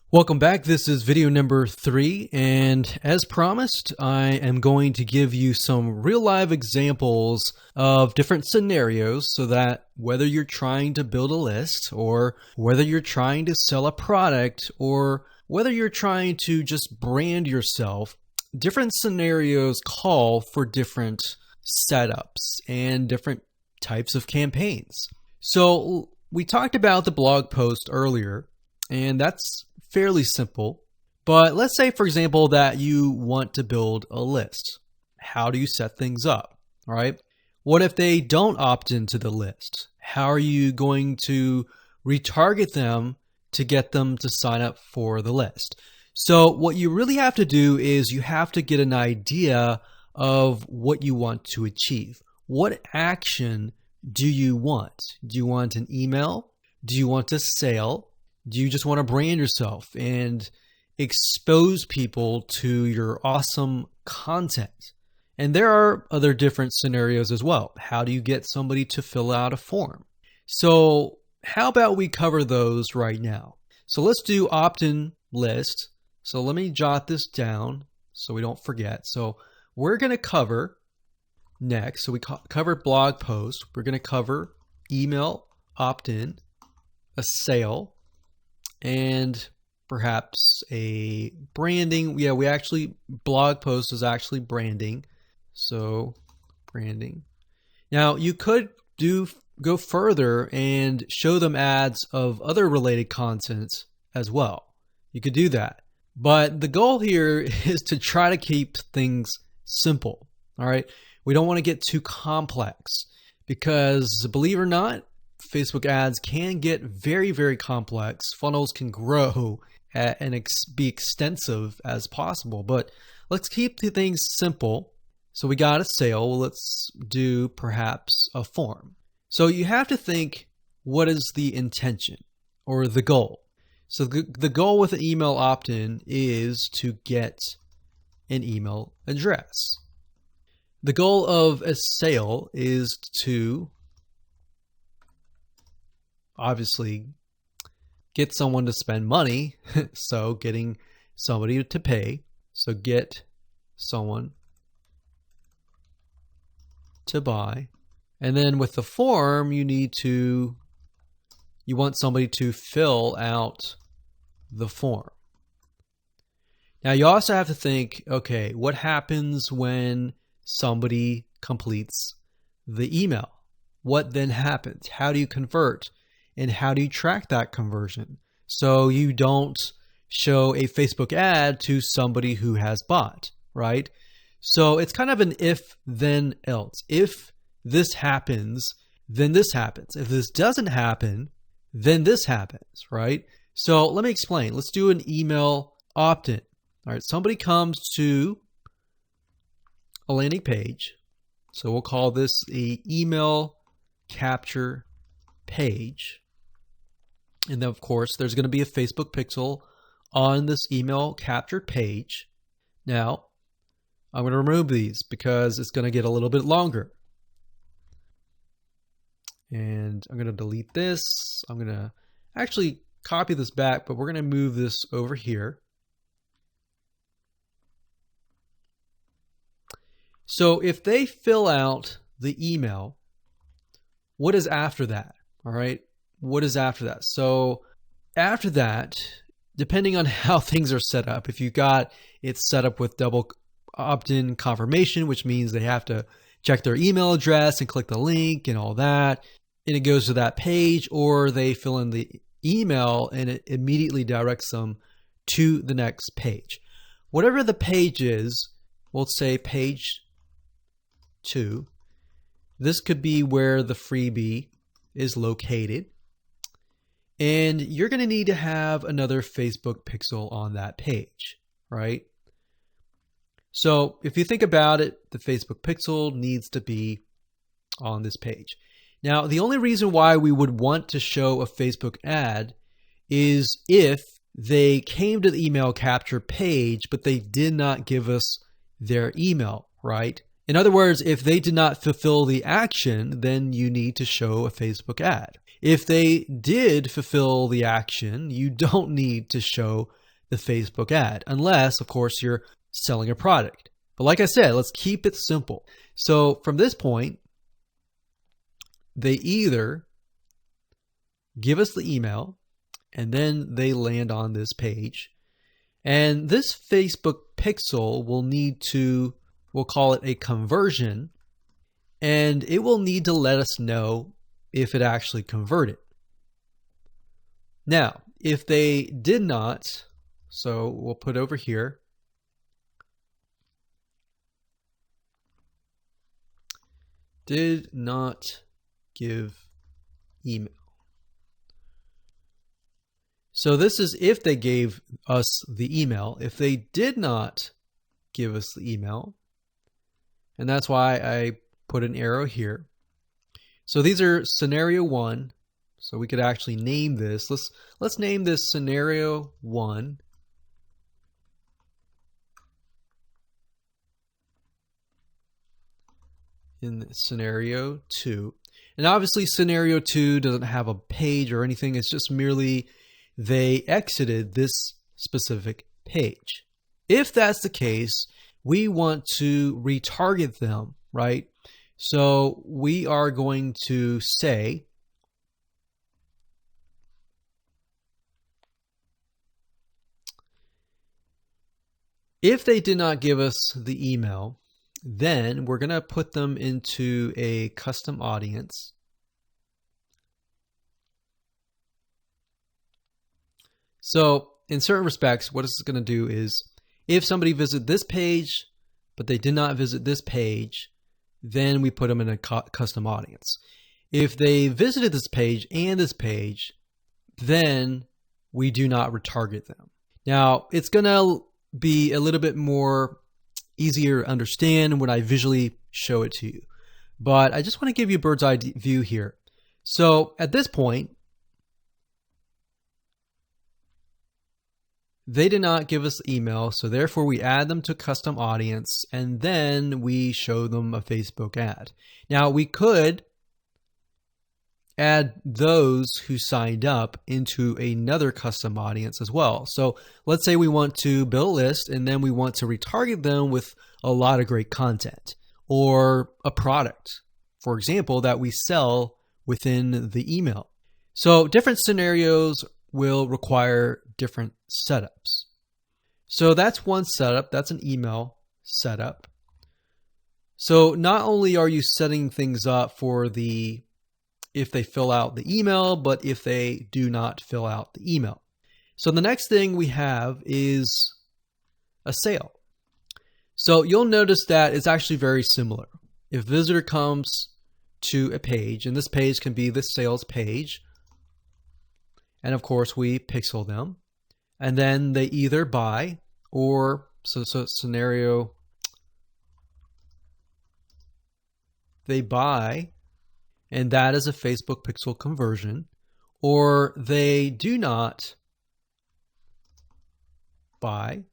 Welcome back. This is video number 3, and as promised, I am going to give you some real live examples of different scenarios so that whether you're trying to build a list or whether you're trying to sell a product or whether you're trying to just brand yourself, different scenarios call for different setups and different types of campaigns. So we talked about the blog post earlier, and that's fairly simple. But let's say, for example, that you want to build a list. How do you set things up? All right. What if they don't opt into the list? How are you going to retarget them to get them to sign up for the list? So what you really have to do is you have to get an idea of what you want to achieve. What action do you want? Do you want an email? Do you want a sale? Do you just want to brand yourself and expose people to your awesome content? And there are other different scenarios as well. How do you get somebody to fill out a form? So how about we cover those right now? So let's do opt-in list. So let me jot this down so we don't forget. So we're going to cover next. So we covered blog post. We're going to cover email opt-in, a sale, and perhaps a branding. Yeah, blog post is actually branding. So branding. Now you could go further and show them ads of other related content as well. You could do that. But the goal here is to try to keep things simple. All right. We don't want to get too complex because, believe it or not, Facebook ads can get very, very complex. Funnels can grow and be extensive as possible, but let's keep the things simple. So we got a sale. Well, let's do perhaps a form. So you have to think, what is the intention or the goal? So the goal with an email opt-in is to get an email address. The goal of a sale is to obviously get someone to spend money. So getting somebody to pay. So get someone to buy. And then with the form, you want somebody to fill out the form. Now you also have to think, okay, what happens when somebody completes the email? What then happens? How do you convert? And how do you track that conversion so you don't show a Facebook ad to somebody who has bought, right? So it's kind of an if, then, else. If this happens, then this happens. If this doesn't happen, then this happens, right? So let me explain. Let's do an email opt-in. All right, somebody comes to a landing page. So we'll call this the email capture page. And then, of course, there's going to be a Facebook pixel on this email captured page. Now, I'm going to remove these because it's going to get a little bit longer. And I'm going to delete this. I'm going to actually copy this back, but we're going to move this over here. So if they fill out the email, what is after that? All right. What is after that? So after that, depending on how things are set up, if you got it set up with double opt-in confirmation, which means they have to check their email address and click the link and all that, and it goes to that page, or they fill in the email and it immediately directs them to the next page. Whatever the page is, we'll say page 2. This could be where the freebie is located. And you're going to need to have another Facebook pixel on that page, right? So if you think about it, the Facebook pixel needs to be on this page. Now, the only reason why we would want to show a Facebook ad is if they came to the email capture page, but they did not give us their email, right? In other words, if they did not fulfill the action, then you need to show a Facebook ad. If they did fulfill the action, you don't need to show the Facebook ad, unless, of course, you're selling a product. But like I said, let's keep it simple. So from this point, they either give us the email and then they land on this page. And this Facebook pixel will need to, we'll call it a conversion, and it will need to let us know if it actually converted. Now, if they did not, so we'll put over here, did not give email. So this is if they gave us the email. If they did not give us the email, and that's why I put an arrow here. So these are scenario 1. So we could actually name this. Let's name this scenario 1. In scenario 2. And obviously scenario 2 doesn't have a page or anything. It's just merely they exited this specific page. If that's the case, we want to retarget them, right? So we are going to say if they did not give us the email, then we're going to put them into a custom audience. So in certain respects, what it's going to do is if somebody visited this page, but they did not visit this page, then we put them in a custom audience. If they visited this page and this page, then we do not retarget them. Now, it's going to be a little bit more easier to understand when I visually show it to you. But I just want to give you a bird's eye view here. So at this point, they did not give us the email, so therefore we add them to custom audience, and then we show them a Facebook ad. Now, we could add those who signed up into another custom audience as well. So let's say we want to build a list, and then we want to retarget them with a lot of great content or a product, for example, that we sell within the email. So different scenarios will require different setups. So that's one setup. That's an email setup. So not only are you setting things up for the if they fill out the email, but if they do not fill out the email. So the next thing we have is a sale. So you'll notice that it's actually very similar. If a visitor comes to a page, and this page can be the sales page, and of course we pixel them, and then they either buy or, so scenario, they buy, and that is a Facebook pixel conversion, or they do not buy,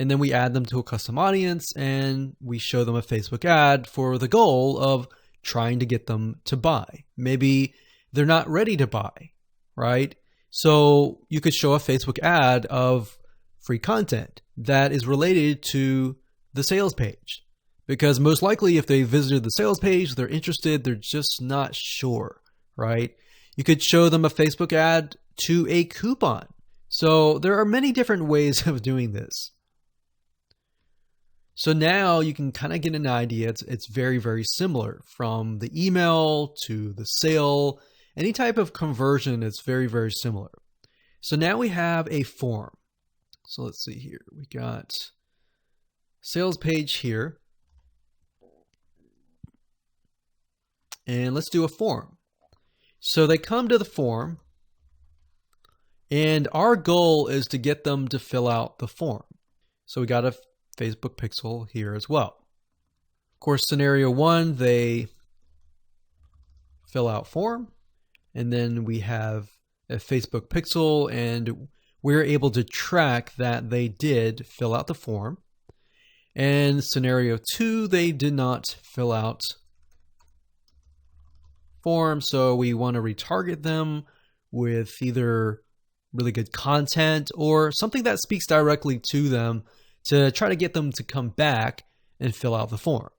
and then we add them to a custom audience and we show them a Facebook ad for the goal of trying to get them to buy. Maybe they're not ready to buy, right? So you could show a Facebook ad of free content that is related to the sales page. Because most likely if they visited the sales page, they're interested, they're just not sure, right? You could show them a Facebook ad to a coupon. So there are many different ways of doing this. So now you can kind of get an idea. It's very, very similar from the email to the sale. Any type of conversion is very, very similar. So now we have a form. So let's see here. We got sales page here. And let's do a form. So they come to the form, and our goal is to get them to fill out the form. So we got a Facebook pixel here as well. Of course, scenario 1, they fill out form, and then we have a Facebook pixel, and we're able to track that they did fill out the form. And scenario 2, they did not fill out form, so we want to retarget them with either really good content or something that speaks directly to them to try to get them to come back and fill out the form.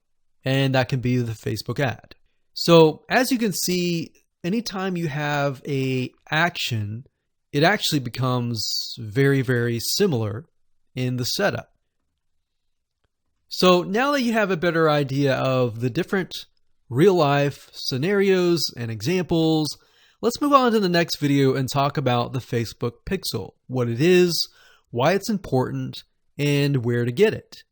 And that can be the Facebook ad. So as you can see, anytime you have an action, it actually becomes very, very similar in the setup. So now that you have a better idea of the different real-life scenarios and examples, let's move on to the next video and talk about the Facebook Pixel, what it is, why it's important, and where to get it.